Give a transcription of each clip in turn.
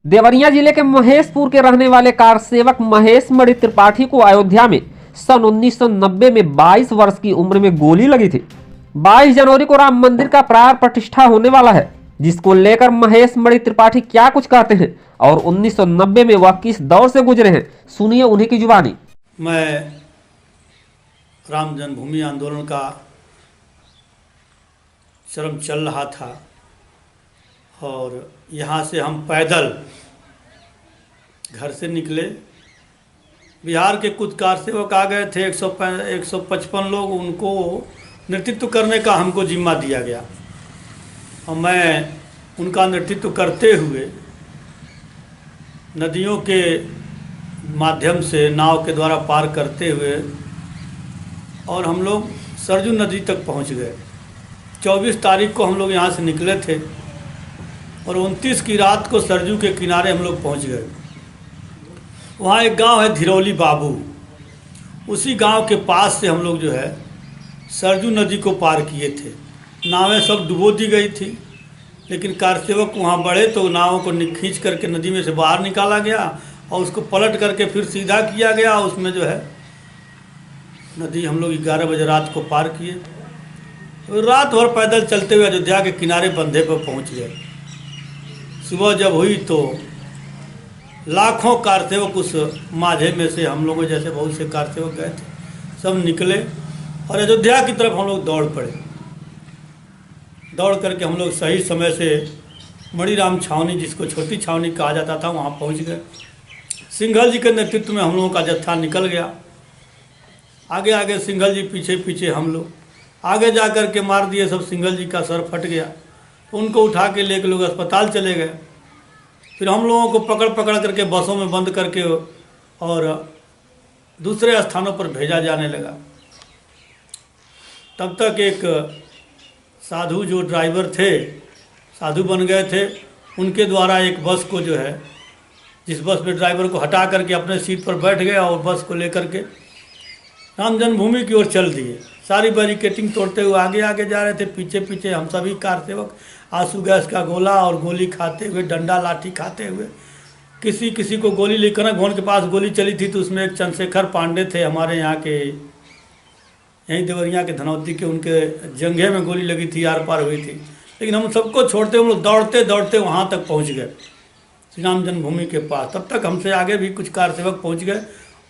देवरिया जिले के महेशपुर के रहने वाले कार सेवक महेश मणि त्रिपाठी को अयोध्या में सन 1990 में 22 वर्ष की उम्र में गोली लगी थी। 22 जनवरी को राम मंदिर का प्राण प्रतिष्ठा होने वाला है, जिसको लेकर महेश मणि त्रिपाठी क्या कुछ कहते हैं और 1990 में वह किस दौर से गुजरे हैं, सुनिए उन्हीं की जुबानी। मैं राम जन्मभूमि आंदोलन का चरम चल रहा था और यहाँ से हम पैदल घर से निकले। बिहार के कुछ कार सेवक आ गए थे, 155 लोग, उनको नेतृत्व करने का हमको जिम्मा दिया गया और मैं उनका नेतृत्व करते हुए नदियों के माध्यम से नाव के द्वारा पार करते हुए और हम लोग सरजू नदी तक पहुंच गए। 24 तारीख को हम लोग यहाँ से निकले थे और 29 की रात को सरजू के किनारे हम लोग पहुँच गए। वहाँ एक गांव है धिरौली बाबू, उसी गांव के पास से हम लोग जो है सरजू नदी को पार किए थे। नावें सब डुबो दी गई थी, लेकिन कारसेवक वहाँ बढ़े तो नावों को खींच करके नदी में से बाहर निकाला गया और उसको पलट करके फिर सीधा किया गया। उसमें जो है नदी हम लोग 11 बजे रात को पार किए। रात भर पैदल चलते हुए अयोध्या के किनारे बंधे पर पहुँच गए। सुबह जब हुई तो लाखों कारसेवक उस माझे में से, हम लोगों जैसे बहुत से कारसेवक गए थे, सब निकले और अयोध्या की तरफ हम लोग दौड़ पड़े। दौड़ करके हम लोग सही समय से मणिराम छावनी, जिसको छोटी छावनी कहा जाता था, वहाँ पहुँच गए। सिंघल जी के नेतृत्व में हम लोगों का जत्था निकल गया। आगे आगे सिंघल जी, पीछे पीछे हम लोग। आगे जा कर के मार दिए सब, सिंघल जी का सर फट गया तो उनको उठा के लेके लोग अस्पताल चले गए। फिर हम लोगों को पकड़ पकड़ करके बसों में बंद करके और दूसरे स्थानों पर भेजा जाने लगा। तब तक एक साधु जो ड्राइवर थे, साधु बन गए थे, उनके द्वारा एक बस को जो है, जिस बस में ड्राइवर को हटा करके अपने सीट पर बैठ गया और बस को लेकर के राम जन्मभूमि की ओर चल दिए। सारी बैरिकेटिंग तोड़ते हुए आगे आगे जा रहे थे। पीछे पीछे हम सभी कार सेवक आंसू गैस का गोला और गोली खाते हुए, डंडा लाठी खाते हुए, किसी किसी को गोली लेकर घोन के पास गोली चली थी तो उसमें एक चंद्रशेखर पांडे थे हमारे यहाँ के, यहीं देवरिया के धनौती के, उनके जंघे में गोली लगी थी, आर पार हुई थी। लेकिन हम सबको छोड़ते हम लोग दौड़ते दौड़ते वहाँ तक पहुँच गए, श्री राम जन्मभूमि के पास। तब तक हमसे आगे भी कुछ कार सेवक पहुँच गए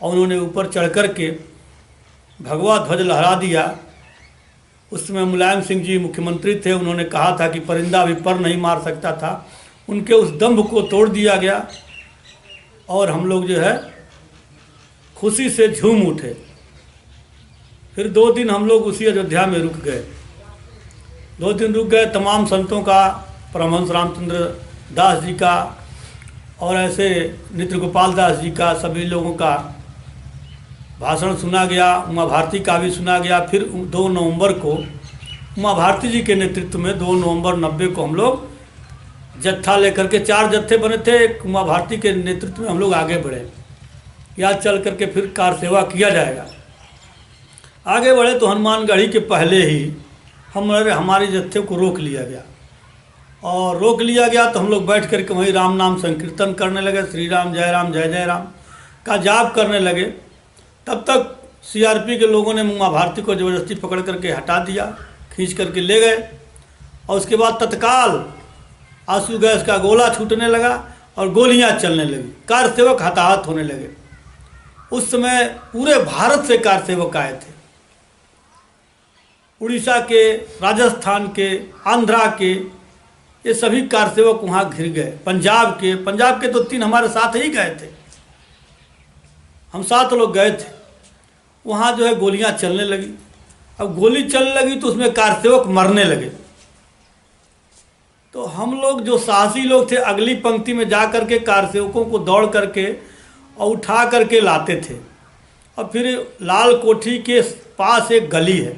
और उन्होंने ऊपर चढ़ कर के भगवा ध्वज लहरा दिया। उस समय मुलायम सिंह जी मुख्यमंत्री थे, उन्होंने कहा था कि परिंदा भी पर नहीं मार सकता था। उनके उस दंभ को तोड़ दिया गया और हम लोग जो है खुशी से झूम उठे। फिर 2 दिन हम लोग उसी अयोध्या में रुक गए। 2 दिन रुक गए। तमाम संतों का, परमहंस रामचंद्र दास जी का और ऐसे नित्य गोपाल दास जी का, सभी लोगों का भाषण सुना गया। उमा भारती का भी सुना गया। फिर 2 नवंबर को उमा भारती जी के नेतृत्व में 2 नवंबर 90 को हम लोग जत्था लेकर के, 4 जत्थे बने थे, एक उमा भारती के नेतृत्व में हम लोग आगे बढ़े। यहाँ चल करके फिर कार सेवा किया जाएगा। आगे बढ़े तो हनुमानगढ़ी के पहले ही हमारे जत्थे को रोक लिया गया और रोक लिया गया तो हम लोग बैठ करके वहीं राम नाम संकीर्तन करने लगे। श्री राम जय राम का जाप करने लगे। तब तक सीआरपी के लोगों ने उमा भारती को ज़बरदस्ती पकड़ करके हटा दिया, खींच करके ले गए और उसके बाद तत्काल आंसू गैस का गोला छूटने लगा और गोलियां चलने लगी। कार सेवक हताहत होने लगे। उस समय पूरे भारत से कार सेवक आए थे, उड़ीसा के, राजस्थान के, आंध्रा के, ये सभी कार सेवक वहाँ घिर गए। पंजाब के तो 3 हमारे साथ ही गए थे, हम 7 लोग गए थे। वहाँ जो है गोलियां चलने लगी। अब गोली चलने लगी तो उसमें कारसेवक मरने लगे। तो हम लोग जो साहसी लोग थे, अगली पंक्ति में जा कर के कारसेवकों को दौड़ करके और उठा करके लाते थे। और फिर लाल कोठी के पास एक गली है,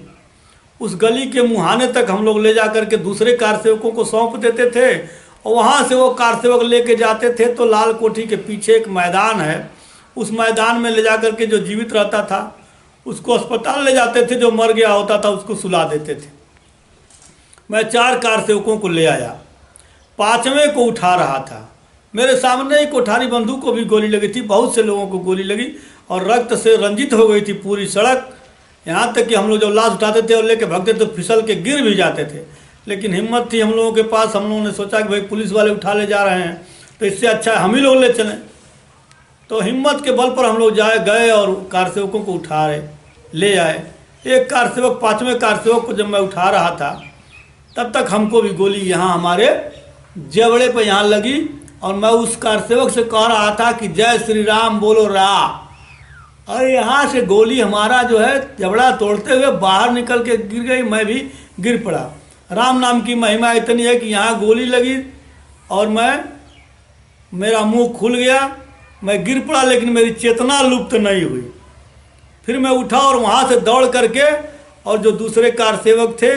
उस गली के मुहाने तक हम लोग ले जा करके दूसरे कारसेवकों को सौंप देते थे और वहाँ से वो कारसेवक लेके जाते थे। तो लाल कोठी के पीछे एक मैदान है, उस मैदान में ले जा करके जो जीवित रहता था उसको अस्पताल ले जाते थे, जो मर गया होता था उसको सुला देते थे। मैं 4 कार सेवकों को ले आया, 5वें को उठा रहा था मेरे सामने ही कोठारी बंदूक को भी गोली लगी थी, बहुत से लोगों को गोली लगी और रक्त से रंजित हो गई थी पूरी सड़क। यहाँ तक कि हम लोग जब लाश उठाते थे और लेके भागते तो फिसल के गिर भी जाते थे, लेकिन हिम्मत थी हम लोगों के पास। हम लोगों ने सोचा कि भाई पुलिस वाले उठा ले जा रहे हैं तो इससे अच्छा हम ही लोग ले चलें। तो हिम्मत के बल पर हम लोग गए और कार सेवकों को ले आए। एक कार सेवक, 5वें कार सेवक को जब मैं उठा रहा था तब तक हमको भी गोली यहाँ हमारे जबड़े पे यहाँ लगी और मैं उस कार सेवक से कह रहा था कि जय श्री राम बोलो रा, और यहाँ से गोली हमारा जो है जबड़ा तोड़ते हुए बाहर निकल के गिर गई, मैं भी गिर पड़ा। राम नाम की महिमा इतनी है कि यहाँ गोली लगी और मेरा मुंह खुल गया, मैं गिर पड़ा, लेकिन मेरी चेतना लुप्त नहीं हुई। फिर मैं उठा और वहाँ से दौड़ करके और जो दूसरे कार सेवक थे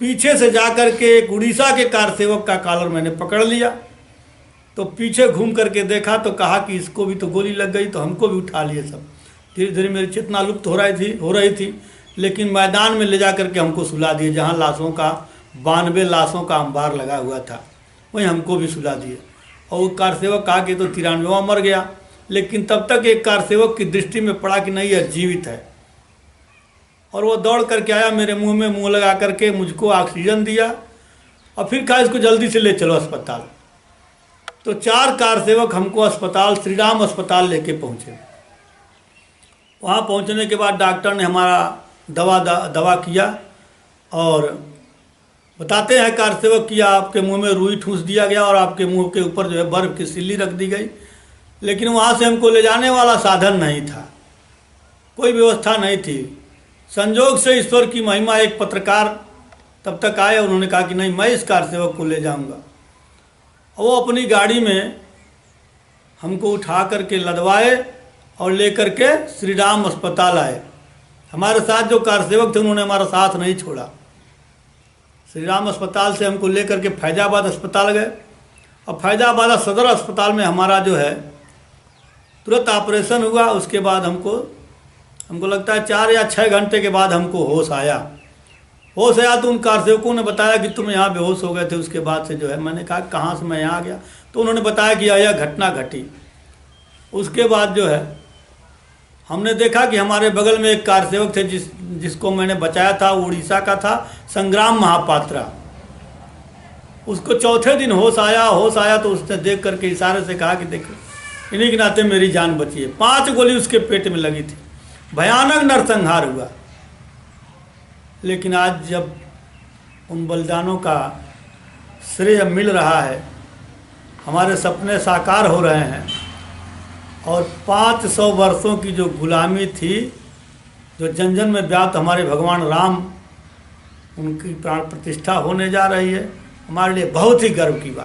पीछे से जा कर के एक उड़ीसा के कार सेवक का कॉलर मैंने पकड़ लिया। तो पीछे घूम करके देखा तो कहा कि इसको भी तो गोली लग गई, तो हमको भी उठा लिए सब। धीरे धीरे मेरी चेतना लुप्त हो रही थी, लेकिन मैदान में ले जा करके हमको सुला दिए, जहाँ लाशों का 92 लाशों का अंबार लगा हुआ था, वहीं हमको भी सुला दिए। और वो कार सेवक कहा कि तो 93वां मर गया, लेकिन तब तक एक कार सेवक की दृष्टि में पड़ा कि नहीं, यह जीवित है। और वो दौड़ करके आया, मेरे मुंह में मुंह लगा करके मुझको ऑक्सीजन दिया और फिर कहा इसको जल्दी से ले चलो अस्पताल। तो 4 कार सेवक हमको अस्पताल, श्री राम अस्पताल लेके पहुँचे। वहाँ पहुँचने के बाद डॉक्टर ने हमारा दवा किया और बताते हैं कार सेवक कि आपके मुंह में रुई ठूंस दिया गया और आपके मुंह के ऊपर जो है बर्फ़ की सिल्ली रख दी गई, लेकिन वहाँ से हमको ले जाने वाला साधन नहीं था, कोई व्यवस्था नहीं थी। संजोग से ईश्वर की महिमा, एक पत्रकार तब तक आए, उन्होंने कहा कि नहीं, मैं इस कार सेवक को ले जाऊंगा। और वो अपनी गाड़ी में हमको उठा करके लदवाए और लेकर के श्री राम अस्पताल आए। हमारे साथ जो कार सेवक थे उन्होंने हमारा साथ नहीं छोड़ा। श्री राम अस्पताल से हमको लेकर के फैजाबाद अस्पताल गए और फैजाबाद सदर अस्पताल में हमारा जो है तुरंत ऑपरेशन हुआ। उसके बाद हमको लगता है 4 या 6 घंटे के बाद हमको होश आया। तो उन कार सेवकों ने बताया कि तुम यहाँ बेहोश हो गए थे। उसके बाद से जो है मैंने कहा कहाँ से मैं यहाँ आ गया, तो उन्होंने बताया कि यह घटना घटी। उसके बाद जो है हमने देखा कि हमारे बगल में एक कार सेवक थे जिसको मैंने बचाया था, उड़ीसा का था, संग्राम महापात्रा। उसको चौथे दिन होश आया तो उसने देख करके इशारे से कहा कि देखो, इन्हीं के नाते मेरी जान बची है। 5 गोली उसके पेट में लगी थी, भयानक नरसंहार हुआ। लेकिन आज जब उन बलिदानों का श्रेय मिल रहा है, हमारे सपने साकार हो रहे हैं और 500 वर्षों की जो गुलामी थी, जो जन जन में व्याप्त हमारे भगवान राम, उनकी प्राण प्रतिष्ठा होने जा रही है, हमारे लिए बहुत ही गर्व की बात।